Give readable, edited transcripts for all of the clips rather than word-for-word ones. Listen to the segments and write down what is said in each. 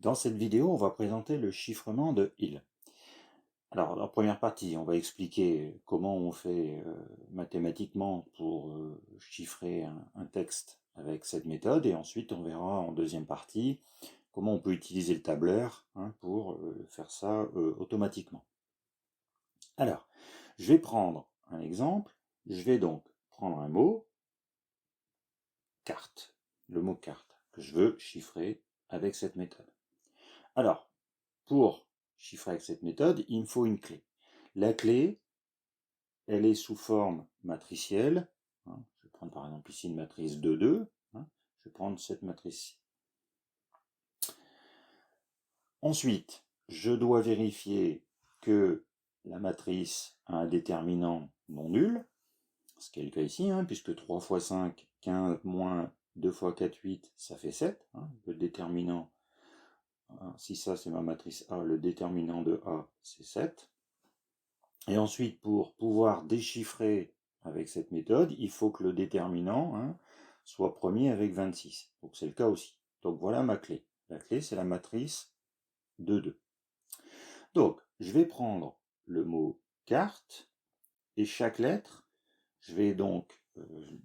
Dans cette vidéo, on va présenter le chiffrement de IL. Alors, en première partie, on va expliquer comment on fait mathématiquement pour chiffrer un texte avec cette méthode, et ensuite on verra en deuxième partie comment on peut utiliser le tableur pour faire ça automatiquement. Alors, je vais prendre un exemple. Je vais donc prendre un mot, carte, le mot carte, que je veux chiffrer avec cette méthode. Alors, pour chiffrer avec cette méthode, il me faut une clé. La clé, elle est sous forme matricielle. Je vais prendre par exemple ici une matrice 2, 2. Je vais prendre cette matrice-ci. Ensuite, je dois vérifier que la matrice a un déterminant non nul, ce qui est le cas ici, puisque 3 fois 5, 15, moins 2 fois 4, 8, ça fait 7. Le déterminant, si ça c'est ma matrice A, le déterminant de A, c'est 7. Et ensuite, pour pouvoir déchiffrer avec cette méthode, il faut que le déterminant soit premier avec 26. Donc c'est le cas aussi. Donc voilà ma clé. La clé, c'est la matrice de 2. Donc, je vais prendre le mot carte, et chaque lettre, je vais donc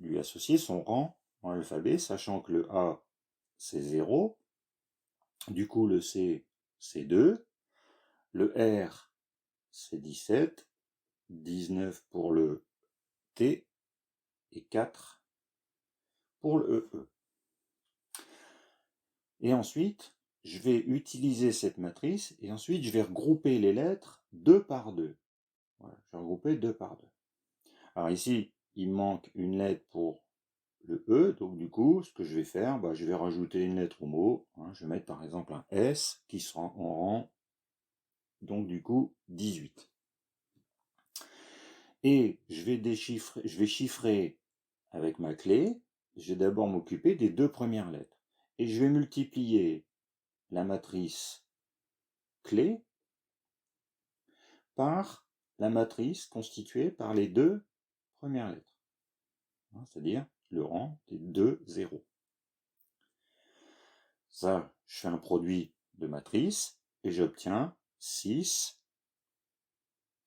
lui associer son rang en alphabet, sachant que le A, c'est 0. Du coup, le C, c'est 2. Le R, c'est 17. 19 pour le T et 4 pour le EE. Et ensuite, je vais utiliser cette matrice et ensuite je vais regrouper les lettres 2 par 2. Voilà, je vais regrouper 2 par 2. Alors ici, il manque une lettre pour le E, donc du coup, ce que je vais faire, je vais rajouter une lettre au mot. Je vais mettre par exemple un S qui sera en rang, donc du coup, 18. Et je vais chiffrer avec ma clé. Je vais d'abord m'occuper des 2 premières lettres. Et je vais multiplier la matrice clé par la matrice constituée par les 2 premières lettres. C'est-à-dire le rang des 2 zéros. Ça, je fais un produit de matrices et j'obtiens 6,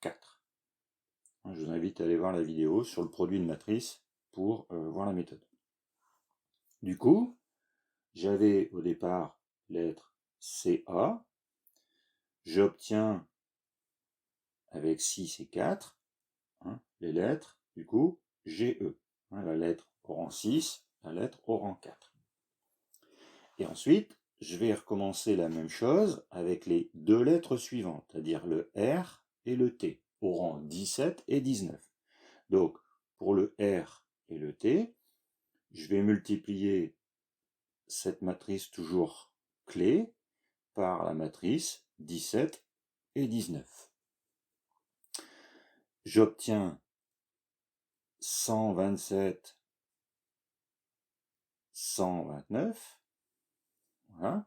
4. Je vous invite à aller voir la vidéo sur le produit de matrice pour voir la méthode. Du coup, j'avais au départ lettre CA. J'obtiens avec 6 et 4 les lettres, du coup, GE. La lettre au rang 6, la lettre au rang 4. Et ensuite, je vais recommencer la même chose avec les 2 lettres suivantes, c'est-à-dire le R et le T, au rang 17 et 19. Donc, pour le R et le T, je vais multiplier cette matrice toujours clé par la matrice 17 et 19. J'obtiens 127, 129, voilà,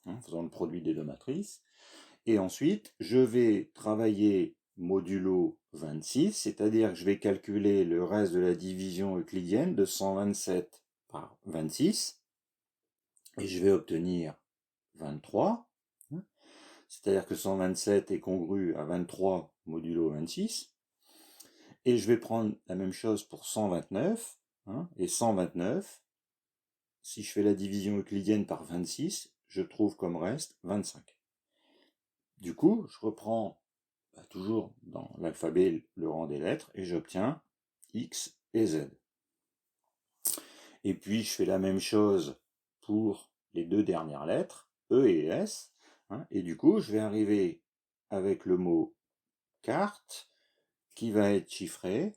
en faisant le produit des 2 matrices. Et ensuite, je vais travailler modulo 26, c'est-à-dire que je vais calculer le reste de la division euclidienne de 127 par 26, et je vais obtenir 23, c'est-à-dire que 127 est congru à 23 modulo 26, et je vais prendre la même chose pour 129, et 129, si je fais la division euclidienne par 26, je trouve comme reste 25. Du coup, je reprends toujours dans l'alphabet le rang des lettres et j'obtiens X et Z. Et puis, je fais la même chose pour les 2 dernières lettres, E et S. Et du coup, je vais arriver avec le mot carte qui va être chiffré.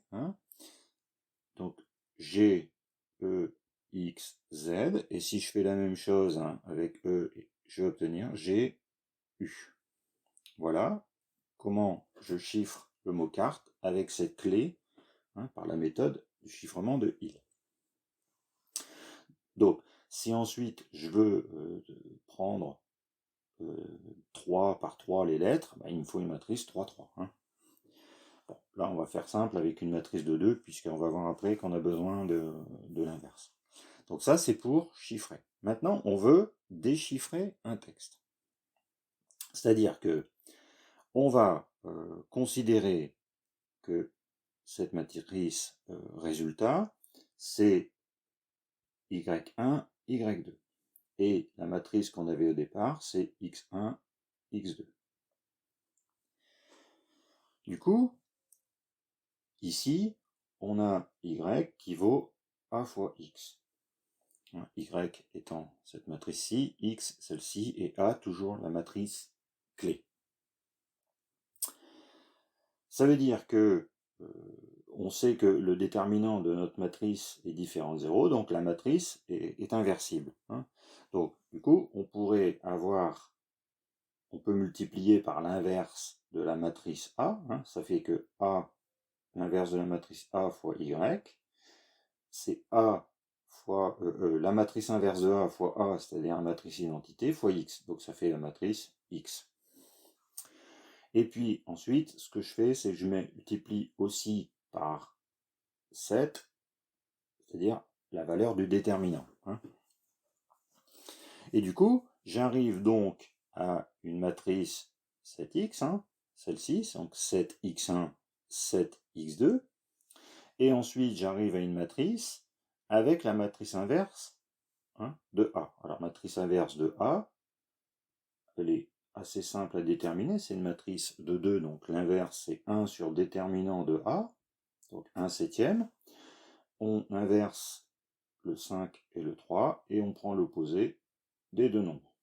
Donc, G, E, X, Z. Et si je fais la même chose avec E, je vais obtenir G, U. Voilà comment je chiffre le mot carte avec cette clé par la méthode du chiffrement de Hill. Donc, si ensuite je veux prendre 3 par 3 les lettres, il me faut une matrice 3, 3. Bon, là, on va faire simple avec une matrice de 2, puisqu'on va voir après qu'on a besoin de l'inverse. Donc ça, c'est pour chiffrer. Maintenant, on veut déchiffrer un texte. C'est-à-dire que on va considérer que cette matrice résultat, c'est y1, y2. Et la matrice qu'on avait au départ, c'est x1, x2. Du coup, ici, on a y qui vaut a fois x. Y étant cette matrice-ci, x celle-ci, et a toujours la matrice clé. Ça veut dire que on sait que le déterminant de notre matrice est différent de 0, donc la matrice est inversible. Donc, du coup, on pourrait avoir, on peut multiplier par l'inverse de la matrice A, ça fait que A, l'inverse de la matrice A fois Y, c'est A fois la matrice inverse de A fois A, c'est-à-dire la matrice identité, fois X, donc ça fait la matrice X. Et puis ensuite, ce que je fais, c'est que je multiplie aussi par 7, c'est-à-dire la valeur du déterminant. Et du coup, j'arrive donc à une matrice 7x, celle-ci, donc 7x1, 7x2. Et ensuite, j'arrive à une matrice avec la matrice inverse de A. Alors, matrice inverse de A, elle est assez simple à déterminer. C'est une matrice de 2, donc l'inverse, c'est 1 sur déterminant de A, donc 1 septième. On inverse le 5 et le 3, et on prend l'opposé des deux nombres.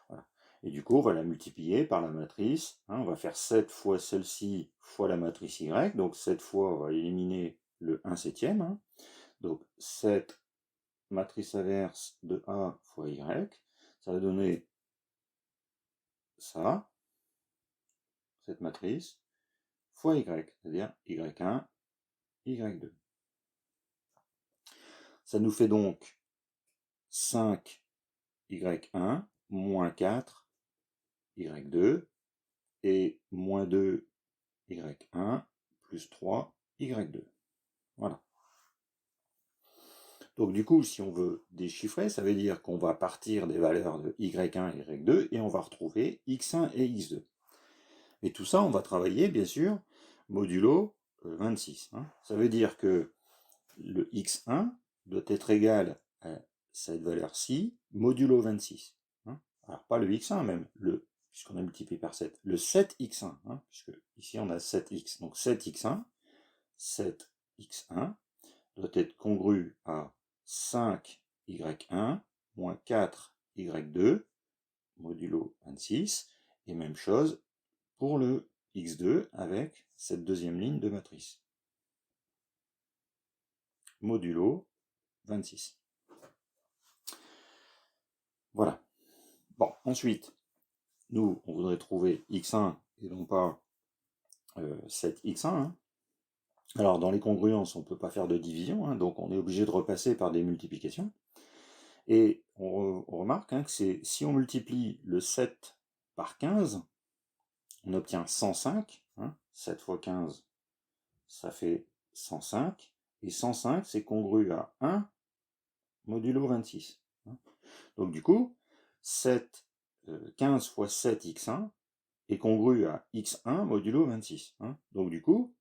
Voilà. Et du coup, on va la multiplier par la matrice. On va faire 7 fois celle-ci fois la matrice Y. Donc 7 fois, on va éliminer le 1 septième. Donc 7 matrice inverse de A fois Y. Ça va donner ça, cette matrice, fois Y, c'est-à-dire Y1, Y2. Ça nous fait donc 5 Y1 moins 4 Y2 et moins 2 Y1 plus 3 Y2. Voilà. Donc du coup, si on veut déchiffrer, ça veut dire qu'on va partir des valeurs de Y1 et Y2 et on va retrouver X1 et X2. Et tout ça, on va travailler, bien sûr, modulo 26. Ça veut dire que le X1 doit être égal à cette valeur-ci, modulo 26. Alors pas le X1 même, puisqu'on a multiplié par 7, le 7X1, puisque ici on a 7X. Donc 7X1 doit être congru à 5Y1 moins 4Y2 modulo 26, et même chose pour le X2 avec cette deuxième ligne de matrice. Modulo 26. Voilà. Bon, ensuite, nous, on voudrait trouver X1 et non pas 7X1. Alors, dans les congruences, on ne peut pas faire de division, donc on est obligé de repasser par des multiplications. Et on remarque que si on multiplie le 7 par 15, on obtient 105. 7 fois 15, ça fait 105. Et 105, c'est congru à 1 modulo 26. Donc du coup, 15 fois 7x1 est congru à x1 modulo 26. Donc du coup,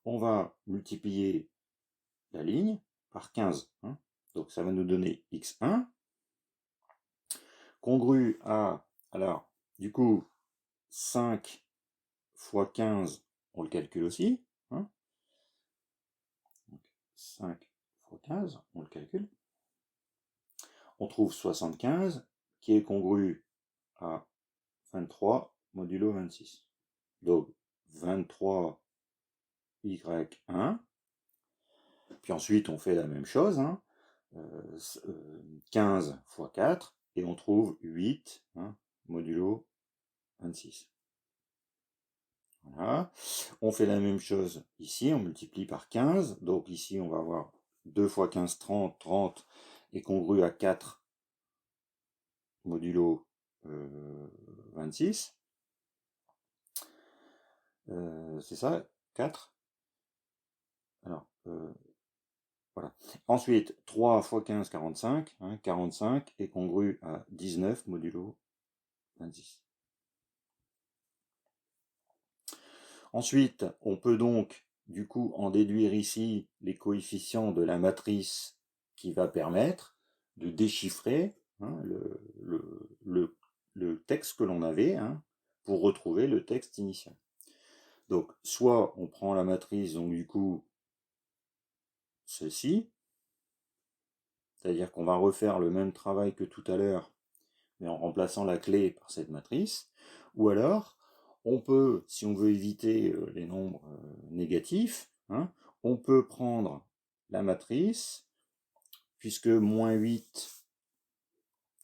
on va multiplier la ligne par 15. Donc ça va nous donner x1, congru à, alors, du coup, 5 fois 15, on le calcule aussi. 5 fois 15, on le calcule. On trouve 75, qui est congru à 23 modulo 26. Donc 23 y1. Puis ensuite, on fait la même chose. 15 fois 4. Et on trouve 8 modulo 26. Voilà. On fait la même chose ici. On multiplie par 15. Donc ici, on va avoir 2 fois 15, 30. 30 est congru à 4 modulo 26. C'est ça, 4. Alors, voilà. Ensuite, 3 fois 15, 45. 45 est congru à 19 modulo 26. Ensuite, on peut donc, du coup, en déduire ici les coefficients de la matrice qui va permettre de déchiffrer le texte que l'on avait pour retrouver le texte initial. Donc, soit on prend la matrice, donc du coup, ceci, c'est-à-dire qu'on va refaire le même travail que tout à l'heure, mais en remplaçant la clé par cette matrice, ou alors, on peut, si on veut éviter les nombres négatifs, on peut prendre la matrice, puisque moins 8,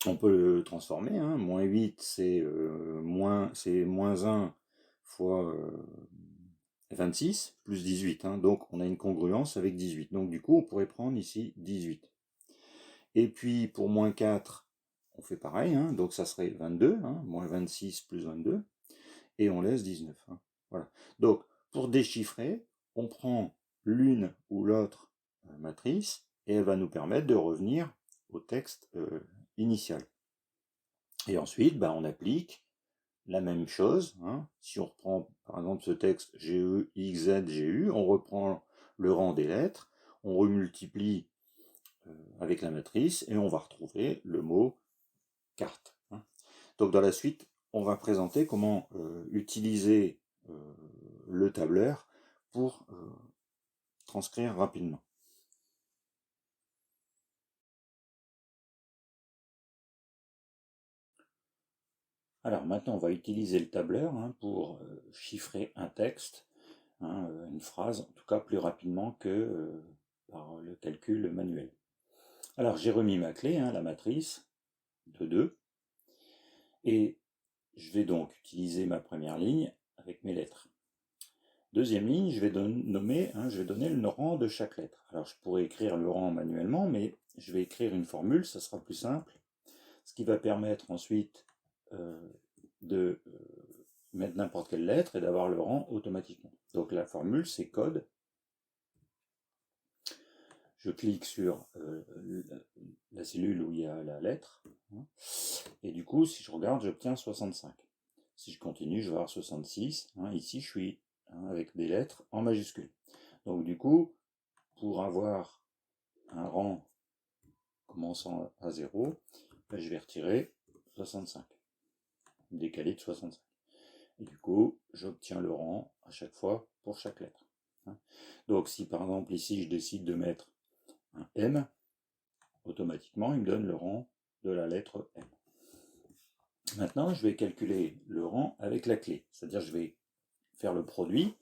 on peut le transformer, moins 8 c'est moins 1 fois 26 plus 18, donc on a une congruence avec 18. Donc du coup on pourrait prendre ici 18. Et puis pour moins 4, on fait pareil, donc ça serait 22, moins 26 plus 22, et on laisse 19. Voilà. Donc pour déchiffrer, on prend l'une ou l'autre matrice, et elle va nous permettre de revenir au texte initial. Et ensuite, on applique la même chose. Si on reprend par exemple ce texte GE, XZ, GU, on reprend le rang des lettres, on remultiplie avec la matrice et on va retrouver le mot carte. Donc dans la suite, on va présenter comment utiliser le tableur pour transcrire rapidement. Alors maintenant, on va utiliser le tableur pour chiffrer un texte, une phrase, en tout cas plus rapidement que par le calcul manuel. Alors j'ai remis ma clé, la matrice de 2, et je vais donc utiliser ma première ligne avec mes lettres. Deuxième ligne, je vais donner le rang de chaque lettre. Alors je pourrais écrire le rang manuellement, mais je vais écrire une formule, ça sera plus simple, ce qui va permettre ensuite de mettre n'importe quelle lettre et d'avoir le rang automatiquement. Donc la formule, c'est code. Je clique sur la cellule où il y a la lettre, et du coup, si je regarde, j'obtiens 65. Si je continue, je vais avoir 66. Ici, je suis avec des lettres en majuscule. Donc du coup, pour avoir un rang commençant à 0, je vais retirer 65, décaler de 65. Et du coup, j'obtiens le rang à chaque fois pour chaque lettre. Donc si par exemple ici je décide de mettre un M, automatiquement il me donne le rang de la lettre M. Maintenant, je vais calculer le rang avec la clé, c'est-à-dire je vais faire le produit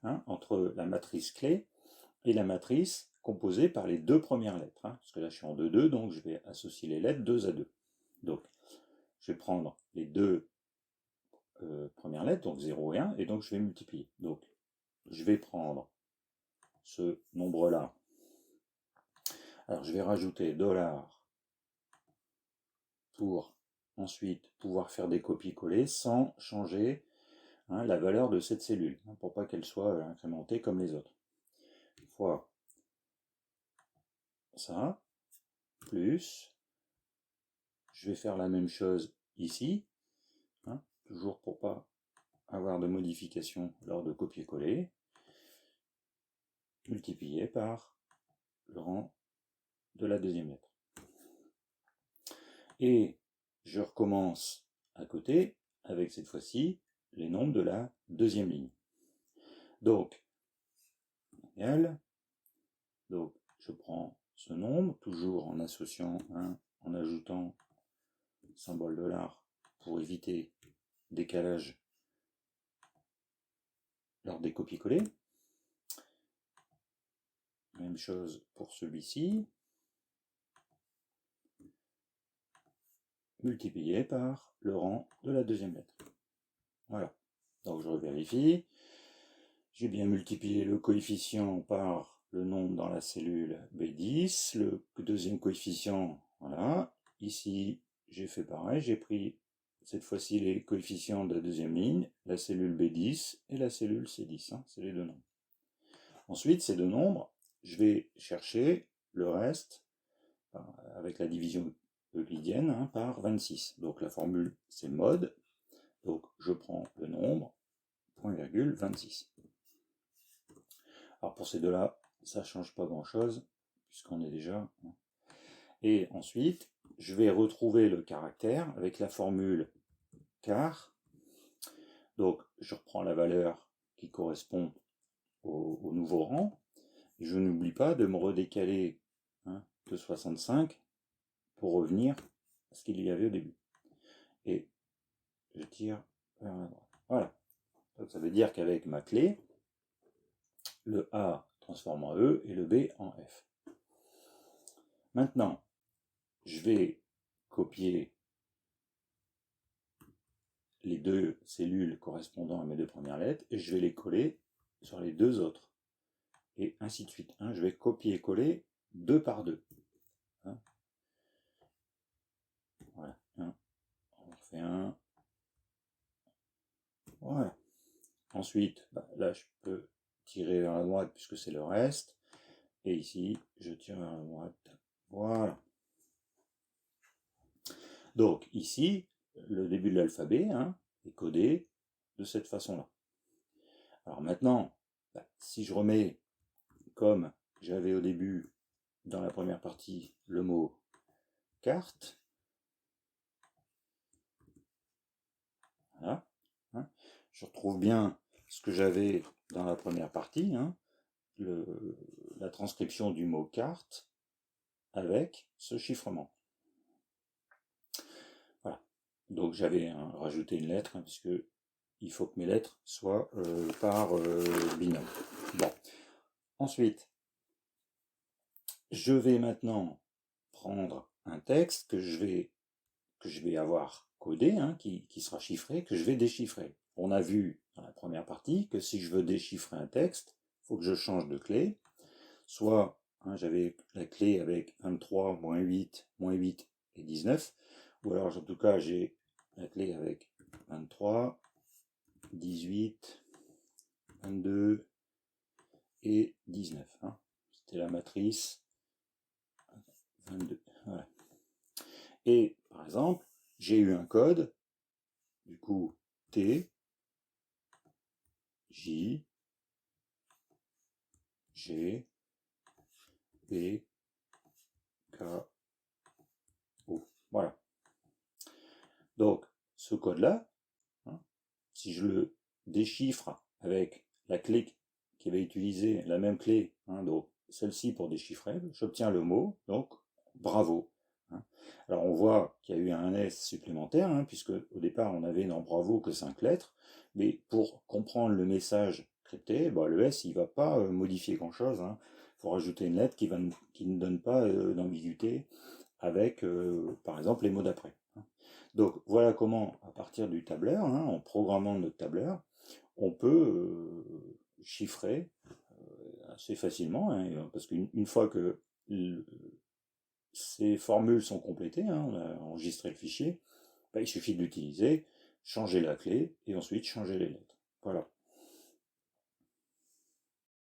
entre la matrice clé et la matrice composée par les deux premières lettres, parce que là je suis en 2-2, donc je vais associer les lettres 2 à 2. Donc, je vais prendre les deux premières lettres, donc 0 et 1, et donc je vais multiplier. Donc, je vais prendre ce nombre-là. Alors, je vais rajouter $ pour ensuite pouvoir faire des copies-coller sans changer la valeur de cette cellule, pour pas qu'elle soit incrémentée comme les autres. Fois ça, plus, je vais faire la même chose ici, toujours pour pas avoir de modification lors de copier-coller, multiplié par le rang de la deuxième lettre. Et je recommence à côté avec cette fois-ci les nombres de la deuxième ligne. Donc, donc je prends ce nombre, toujours en associant en ajoutant symbole $ pour éviter décalage lors des copier-coller. Même chose pour celui-ci, multiplié par le rang de la deuxième lettre. Voilà. Donc je revérifie. J'ai bien multiplié le coefficient par le nombre dans la cellule B10, le deuxième coefficient, voilà. Ici, j'ai fait pareil, j'ai pris cette fois-ci les coefficients de la deuxième ligne, la cellule B10 et la cellule C10, c'est les deux nombres. Ensuite, ces deux nombres, je vais chercher le reste avec la division euclidienne par 26. Donc la formule, c'est mode. Donc je prends le nombre, point virgule 26. Alors pour ces deux-là, ça ne change pas grand-chose, puisqu'on est déjà... Et ensuite, je vais retrouver le caractère avec la formule car. Donc je reprends la valeur qui correspond au nouveau rang. Et je n'oublie pas de me redécaler de 65 pour revenir à ce qu'il y avait au début. Et je tire vers la droite. Voilà. Donc ça veut dire qu'avec ma clé, le A transforme en E et le B en F. Maintenant, je vais copier les deux cellules correspondant à mes deux premières lettres et je vais les coller sur les deux autres. Et ainsi de suite. Je vais copier-coller deux par deux. Voilà. On fait un. Voilà. Ensuite, là, je peux tirer vers la droite puisque c'est le reste. Et ici, je tire vers la droite. Voilà. Donc, ici, le début de l'alphabet est codé de cette façon-là. Alors maintenant, si je remets comme j'avais au début dans la première partie le mot carte, voilà, je retrouve bien ce que j'avais dans la première partie, la transcription du mot carte avec ce chiffrement. Voilà. Donc j'avais rajouté une lettre, puisque il faut que mes lettres soient par binôme. Bon. Ensuite, je vais maintenant prendre un texte que je vais avoir codé, qui sera chiffré, que je vais déchiffrer. On a vu dans la première partie que si je veux déchiffrer un texte, il faut que je change de clé. Soit j'avais la clé avec 23, moins 8 et 19, ou alors en tout cas j'ai la clé avec 23, 18, 22 et 19. C'était la matrice 22. Voilà. Et par exemple, j'ai eu un code, du coup T, J, G, P, K, O. Voilà. Donc, ce code-là, si je le déchiffre avec la clé qui avait utilisé, la même clé, donc celle-ci pour déchiffrer, j'obtiens le mot, donc bravo. Alors on voit qu'il y a eu un S supplémentaire, puisque au départ on avait dans bravo que 5 lettres, mais pour comprendre le message crypté, le S il ne va pas modifier grand-chose. Il faut rajouter une lettre qui ne donne pas d'ambiguïté avec, par exemple, les mots d'après. Donc voilà comment, à partir du tableur, en programmant notre tableur, on peut chiffrer assez facilement, parce qu'une fois que ces formules sont complétées, on a enregistré le fichier, il suffit de l'utiliser, changer la clé et ensuite changer les lettres. Voilà.